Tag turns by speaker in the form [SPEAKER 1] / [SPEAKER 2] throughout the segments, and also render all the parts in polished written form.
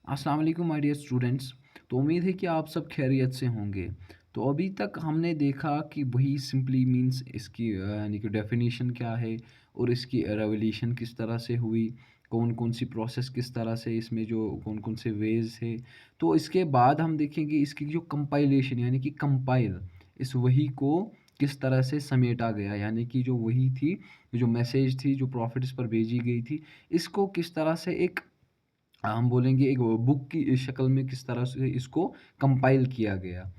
[SPEAKER 1] अस्सलाम वालेकुम my dear students. तो उम्मीद है कि आप सब खैरियत से होंगे। तो अभी तक हमने देखा कि वही सिंपली मीन्स इसकी यानी कि डेफिनेशन क्या है और इसकी रेवोल्यूशन किस तरह से हुई, कौन-कौन सी प्रोसेस किस तरह से इसमें जो कौन-कौन से वेज़ है। तो इसके बाद हम देखेंगे इसकी जो कंपाइलेशन यानी कि कंपाइल इस वही को किस तरह से समेटा गया, यानी कि जो वही थी, जो मैसेज थी, जो प्रॉफ़िट्स पर भेजी गई थी, इसको किस तरह से एक हम बोलेंगे एक बुक की शक्ल में किस तरह से इसको कंपाइल किया गया।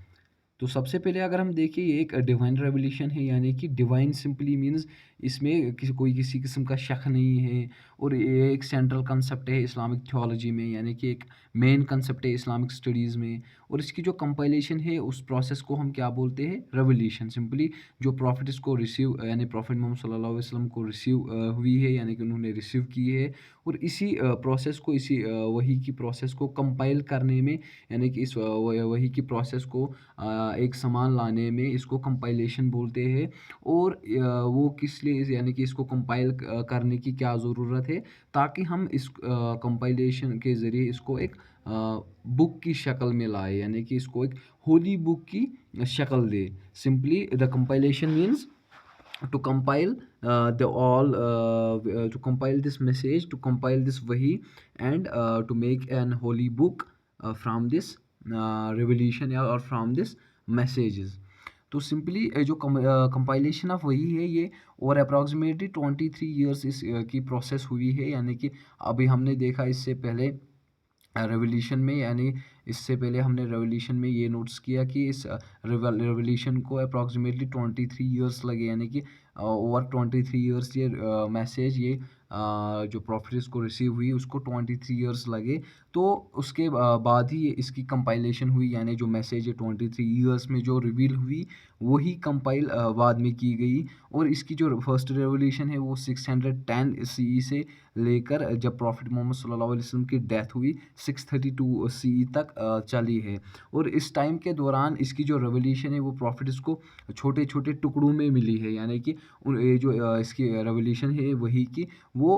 [SPEAKER 1] तो सबसे पहले अगर हम देखें ये एक डिवाइन रेवोल्यूशन है, यानी कि डिवाइन सिंपली मीन्स इसमें किसी किस्म का शक नहीं है और ये एक सेंट्रल कंसेप्ट है इस्लामिक थियोलॉजी में, यानी कि एक मेन कंसेप्ट है इस्लामिक स्टडीज़ में। और इसकी जो कंपाइलेशन है उस प्रोसेस को हम क्या बोलते हैं, रेवोल्यूशन। सिंपली जो प्रॉफिट इसको रिसीव यानी प्रॉफिट मोहम्मद सल्लल्लाहु अलैहि वसल्लम को रिसीव हुई है, यानी कि उन्होंने रिसीव की है और इसी प्रोसेस को वही की प्रोसेस को कंपाइल करने में, यानी कि इस वही की प्रोसेस को एक सामान लाने में इसको कंपाइलेशन बोलते हैं। और वो किस लिए यानी कि इसको कंपाइल करने की क्या ज़रूरत है, ताकि हम इस कंपाइलेशन के ज़रिए इसको एक बुक की शक्ल में लाए, यानी कि इसको एक होली बुक की शक्ल दे। Simply the compilation means to compile the all to compile this message, to compile this wahi, and to make an holy book from this revelation या और from this messages। तो सिंपली जो कंपाइलेशन ऑफ वही है ये, और approximately 23 years की process हुई है, यानी कि अभी हमने देखा इससे पहले रेवोल्यूशन में, यानी इससे पहले हमने रेवोल्यूशन में ये नोटिस किया कि इस रेवोल्यूशन को अप्रॉक्सीमेटली 23 ईयर्स लगे, यानी कि ओवर 23 ईयर्स ये मैसेज ये जो प्रॉफिट्स को रिसीव हुई उसको 23 ईयर्स लगे। तो उसके बाद ही इसकी कंपाइलेशन हुई, यानी जो मैसेज है 23 ईयर्स में जो रिवील हुई वही कंपाइल बाद में की गई। और इसकी जो फर्स्ट रेवोल्यूशन है वो 610 सीई से लेकर जब प्रॉफिट मोहम्मद सल्लल्लाहु अलैहि वसल्लम की डेथ हुई 632 सीई तक चली है। और इस टाइम के दौरान इसकी जो रेवोल्यूशन है वो प्रॉफिट्स को छोटे-छोटे टुकड़ों में मिली है, यानी कि ये जो इसकी रेवोल्यूशन है वही की वो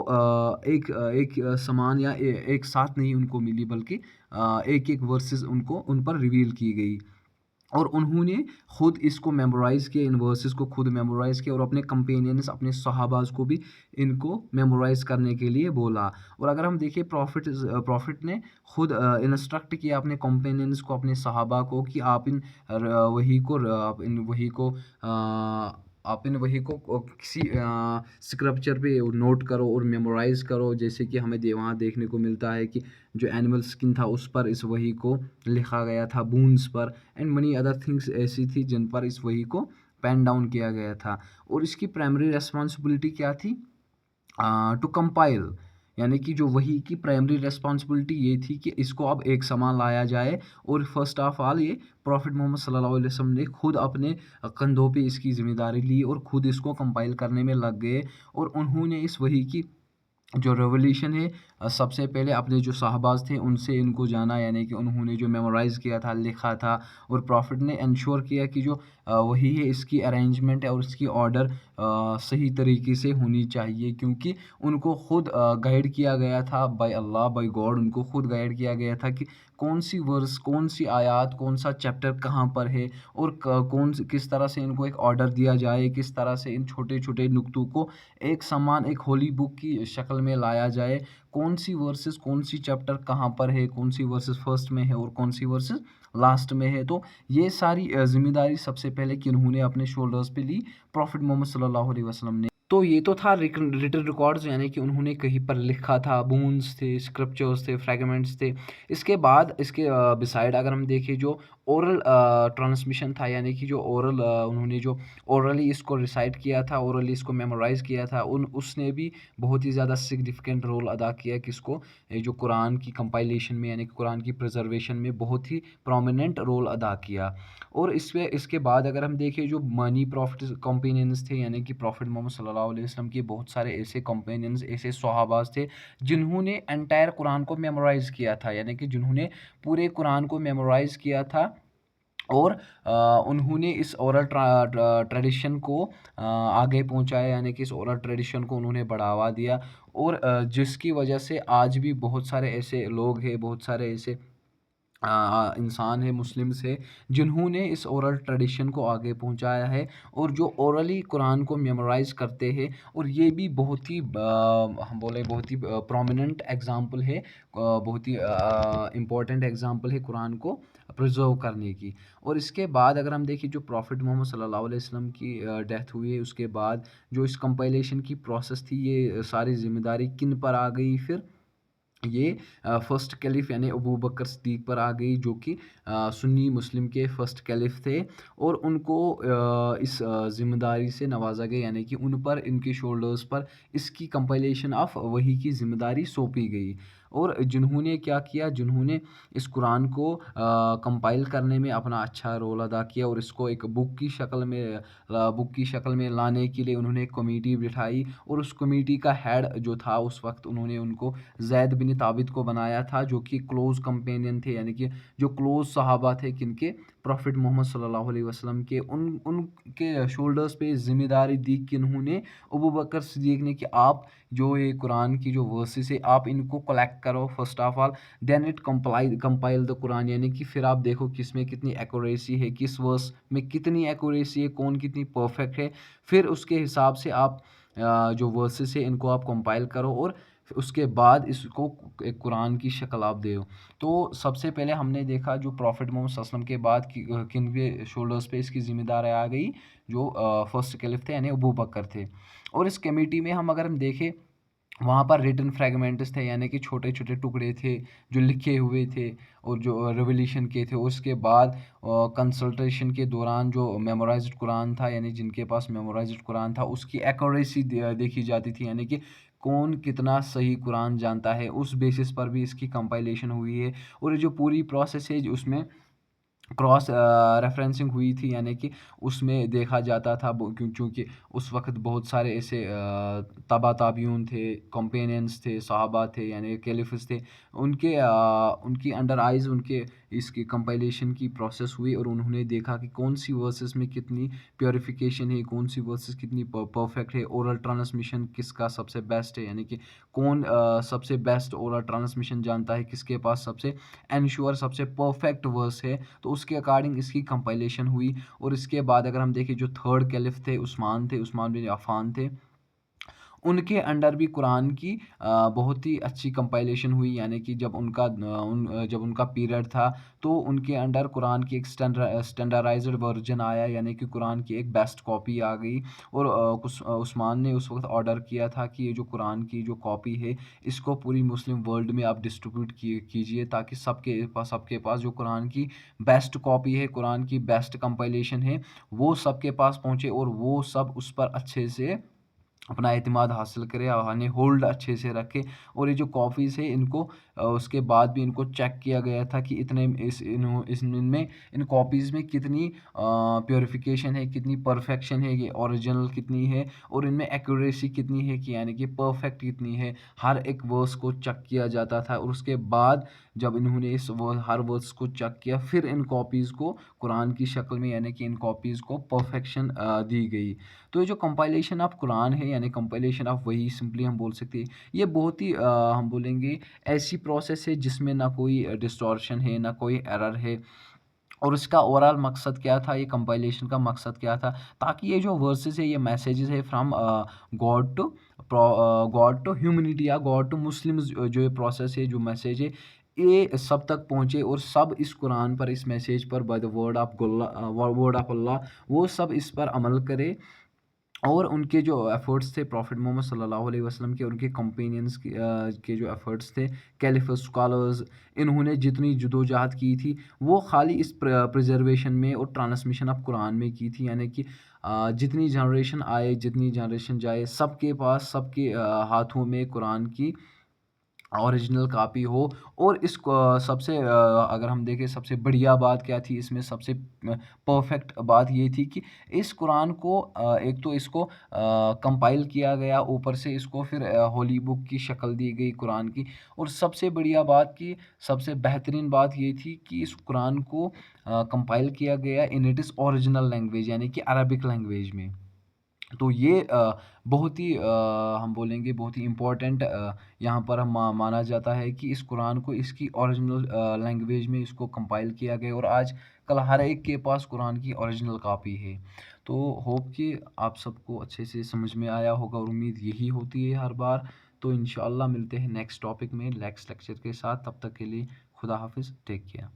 [SPEAKER 1] एक समान या एक साथ नहीं उनको मिली, बल्कि एक-एक वर्सेस उनको उन पर रिवील की गई। और उन्होंने खुद इसको मेमोराइज़ किया, इन वर्सेस को खुद मेमोराइज़ किया और अपने कंपेनियंस, अपने सहाबाज़ को भी इनको मेमोराइज़ करने के लिए बोला। और अगर हम देखें प्रॉफिट ने खुद इंस्ट्रक्ट किया अपने कंपेनियंस को, अपने सहाबा को कि आप इन वही को आप इन वही को किसी स्क्रप्चर पे नोट करो और मेमोराइज़ करो, जैसे कि हमें वहाँ देखने को मिलता है कि जो एनिमल स्किन था उस पर इस वही को लिखा गया था, बून्स पर, एंड मनी अदर थिंग्स ऐसी थी जिन पर इस वही को पेन डाउन किया गया था। और इसकी प्राइमरी रिस्पॉन्सिबिलिटी क्या थी, टू कंपाइल, यानी कि जो वही की प्राइमरी रिस्पॉन्सिबिलिटी ये थी कि इसको अब एक समान लाया जाए। और फर्स्ट ऑफ ऑल ये प्रॉफिट मोहम्मद सल्लल्लाहु अलैहि वसल्लम ने खुद अपने कंधों पे इसकी ज़िम्मेदारी ली और खुद इसको कंपाइल करने में लग गए। और उन्होंने इस वही की जो रेवोल्यूशन है सबसे पहले अपने जो साहबाज़ थे उनसे इनको जाना, यानी कि उन्होंने जो मेमोराइज़ किया था, लिखा था। और प्रॉफिट ने इंश्योर किया कि जो वही है इसकी अरेंजमेंट है और इसकी ऑर्डर सही तरीके से होनी चाहिए, क्योंकि उनको खुद गाइड किया गया था बाय अल्लाह, बाय गॉड। उनको खुद गाइड किया गया था कि कौन सी वर्स, कौन सी आयत, कौन सा चैप्टर कहाँ पर है और किस तरह से इनको एक ऑर्डर दिया जाए, किस तरह से इन छोटे-छोटे नुक्तों को एक समान एक होली बुक की शक्ल में लाया जाए। कौन सी वर्सेस, कौन सी चैप्टर कहाँ पर है, कौन सी वर्सेस फर्स्ट में है और कौन सी वर्सेस लास्ट में है। तो ये सारी ज़िम्मेदारी सबसे पहले किन्होंने अपने शोल्डर्स पे ली, प्रॉफिट मोहम्मद सल्लल्लाहु अलैहि वसल्लम ने। तो ये तो था रिटन रिकॉर्ड्स, यानी कि उन्होंने कहीं पर लिखा था, बून्स थे, स्क्रिप्चर्स थे, फ्रैगमेंट्स थे। इसके बाद इसके बिसाइड अगर हम देखें जो ओरल ट्रांसमिशन था, यानी कि जो ओरल उन्होंने जो ओरली इसको रिसाइट किया था, ओरली इसको मेमोराइज़ किया था, उसने भी बहुत ही ज़्यादा सिग्निफिकेंट रोल अदा किया किसको, ये जो कुरान की कंपाइलेशन में, यानी कि कुरान की प्रिजर्वेशन में बहुत ही प्रोमिनेंट रोल अदा किया। और इसके बाद अगर हम देखें जो मनी प्रॉफिट कंपेनियंस थे, यानी कि प्रॉफिट मोहम्मद सल्लल्लाहु अलैहि वसल्लम के बहुत सारे ऐसे कंपेनियंस, ऐसे सहाबाज थे जिन्होंने एंटायर कुरान को मेमोराइज़ किया था, यानी कि जिन्होंने पूरे कुरान को मेमोराइज़ किया था। और उन्होंने इस ओरल ट्रेडिशन को आगे पहुंचाया, यानी कि इस ओरल ट्रेडिशन को उन्होंने बढ़ावा दिया। और जिसकी वजह से आज भी बहुत सारे ऐसे लोग हैं, बहुत सारे ऐसे इंसान है, मुस्लिम्स है, जिन्होंने इस ओरल ट्रेडिशन को आगे पहुंचाया है और जो ओरली कुरान को मेमोराइज करते हैं। और ये भी बहुत ही हम बोले बहुत ही प्रोमिनेंट एग्जांपल है, बहुत ही इम्पोर्टेंट एग्जांपल है कुरान को प्रिजर्व करने की। और इसके बाद अगर हम देखें, जो प्रॉफिट मोहम्मद सल्लल्लाहु अलैहि वसल्लम की डेथ हुई है, उसके बाद जो इस कंपाइलेशन की प्रोसेस थी, ये सारी जिम्मेदारी किन पर आ गई फिर? ये फर्स्ट कैलिफ यानी अबू बकर सिद्दीक पर आ गई, जो कि सुन्नी मुस्लिम के फर्स्ट कैलिफ थे। और उनको इस ज़िम्मेदारी से नवाजा गया, यानी कि उन पर, इनके शोल्डर्स पर इसकी कंपाइलेशन ऑफ वही की ज़िम्मेदारी सौंपी गई। और जिन्होंने क्या किया, जिन्होंने इस कुरान को कंपाइल करने में अपना अच्छा रोल अदा किया और इसको एक बुक की शक्ल में लाने के लिए उन्होंने एक कमेटी बिठाई। और उस कमेटी का हेड जो था उस वक्त, उन्होंने उनको ज़ैद बिन ताबित को बनाया था, जो कि क्लोज़ कंपेनियन थे, यानी कि जो क्लोज़ सहाबा थे किनके, प्रॉफिट मोहम्मद सल्लल्लाहु अलैहि वसल्लम के। उनके शोल्डर्स पे ज़िम्मेदारी दी किन्होंने, अबू बकर सिद्दीक ने, कि आप जो ये कुरान की जो वर्सेस है, आप इनको कलेक्ट करो first of all, then it compile the Quran, यानी कि फिर आप देखो किस में कितनी एक्यूरेसी है, किस वर्स में कितनी एक्यूरेसी है, कौन कितनी परफेक्ट है। फिर उसके हिसाब से आप जो वर्सेस है इनको आप कंपाइल करो, और उसके बाद इसको एक कुरान की शक्ल आप दो। तो सबसे पहले हमने देखा जो प्रॉफिट मोहम्मद सल्लल्लाहु अलैहि वसल्लम के बाद किन के शोल्डर्स पे इसकी ज़िम्मेदारी आ गई, जो फर्स्ट कैलिफ थे यानी अबू बकर थे। और इस कमेटी में अगर हम देखें, वहाँ पर रिटन फ्रेगमेंट्स थे, यानी कि छोटे छोटे टुकड़े थे जो लिखे हुए थे और जो रिवोल्यूशन के थे। उसके बाद कंसल्टेशन के दौरान जो मेमोराइज्ड कुरान था, यानी जिनके पास मेमोराइज्ड कुरान था, उसकी एक्यूरेसी देखी जाती थी, यानी कि कौन कितना सही कुरान जानता है, उस बेसिस पर भी इसकी कंपाइलेशन हुई है। और ये जो पूरी प्रोसेस है, उसमें क्रॉस रेफरेंसिंग हुई थी, यानी कि उसमें देखा जाता था, चूँकि उस वक़्त बहुत सारे ऐसे तबा ताबिऊन थे, कंपेनियंस थे, सहाबा थे, यानी कैलिफ़्स थे। उनकी अंडर आइज़ उनके इसकी कंपाइलेशन की प्रोसेस हुई, और उन्होंने देखा कि कौन-सी वर्सेस में कितनी प्यूरिफ़िकेशन है, कौन-सी वर्सेस कितनी परफ़ेक्ट है, ओरल ट्रांसमिशन किसका सबसे बेस्ट है, यानी कि कौन सबसे बेस्ट ओरल ट्रांसमिशन जानता है, किसके पास सबसे एन्श्योर सबसे परफ़ेक्ट वर्स है। तो उसके अकॉर्डिंग इसकी कंपाइलेशन हुई। और इसके बाद अगर हम देखें, जो थर्ड कैलिफ थे, उस्मान बिन अफ़्फ़ान थे, उनके अंडर भी कुरान की बहुत ही अच्छी कंपाइलेशन हुई, यानी कि जब उनका पीरियड था, तो उनके अंडर कुरान की एक स्टैंडर्डाइज्ड वर्जन आया, यानी कि कुरान की एक बेस्ट कॉपी आ गई। और उस्मान ने उस वक्त ऑर्डर किया था कि ये जो कुरान की जो कॉपी है, इसको पूरी मुस्लिम वर्ल्ड में आप डिस्ट्रीब्यूट कीजिए, ताकि सबके पास जो कुरान की बेस्ट कॉपी है, कुरान की बेस्ट कंपाइलेशन है, वो सबके पास पहुँचे, और वो सब उस पर अच्छे से अपना एतमाद हासिल करे, यानी होल्ड अच्छे से रखे। और ये जो कॉफ़ीज़ है, इनको उसके बाद भी इनको चेक किया गया था कि इतने इनमें, इन कॉपीज़ में कितनी प्योरिफिकेशन है, कितनी परफेक्शन है, ये ओरिजिनल कितनी है, और इनमें एक्यूरेसी कितनी है, कि यानी कि परफेक्ट कितनी है। हर एक वर्स को चेक किया जाता था, और उसके बाद जब इन्होंने हर वर्स को चेक किया, फिर इन कॉपीज़ को कुरान की शक्ल में, यानी कि इन कॉपीज़ को परफेक्शन दी गई। तो ये जो कंपाइलेशन ऑफ कुरान है, यानी कंपाइलेशन ऑफ वही, सिंपली हम बोल सकते हैं, ये बहुत ही हम बोलेंगे ऐसी प्रोसेस है जिसमें ना कोई डिस्टॉर्शन है, ना कोई एरर है। और इसका ओवरऑल मकसद क्या था, ये कंपाइलेशन का मकसद क्या था, ताकि ये जो वर्सेस है, ये मैसेजेस है फ्रॉम गॉड टू ह्यूमैनिटी, या गॉड टू मुस्लिम्स, जो ये प्रोसेस है, जो मैसेज है, ये सब तक पहुँचे, और सब इस कुरान पर, इस मैसेज पर, बाय द वर्ड ऑफ अल्लाह, वो सब इस पर अमल करे। और उनके जो एफ़र्ट्स थे, प्रॉफिट मोहम्मद सल्लल्लाहु अलैहि वसल्लम के, उनके कंपेनियंस के जो एफ़र्ट्स थे, कैलिफ़र्स, स्कॉलर्स, इन्होंने जितनी जदोजहद की थी, वो खाली इस प्रिजर्वेशन में और ट्रांसमिशन ऑफ कुरान में की थी, यानी कि जितनी जनरेशन आए, जितनी जनरेशन जाए, सबके पास, सबके हाथों में कुरान की ओरिजिनल कॉपी हो। और सबसे अगर हम देखें सबसे बढ़िया बात क्या थी इसमें, सबसे परफेक्ट बात ये थी कि इस कुरान को एक तो इसको कंपाइल किया गया, ऊपर से इसको फिर होली बुक की शक्ल दी गई कुरान की। और सबसे बढ़िया बात कि सबसे बेहतरीन बात ये थी कि इस कुरान को कंपाइल किया गया in it is original language, यानी कि अरबिक लैंग्वेज में। तो ये बहुत ही हम बोलेंगे बहुत ही इम्पोर्टेंट यहाँ पर हम माना जाता है कि इस कुरान को इसकी ओरिजिनल लैंग्वेज में इसको कंपाइल किया गया, और आज कल हर एक के पास कुरान की ओरिजिनल कॉपी है। तो होप कि आप सबको अच्छे से समझ में आया होगा, और उम्मीद यही होती है हर बार। तो इंशाल्लाह मिलते हैं नेक्स्ट टॉपिक में नेक्स्ट लेक्चर के साथ, तब तक के लिए खुदा हाफिज़, टेक केयर।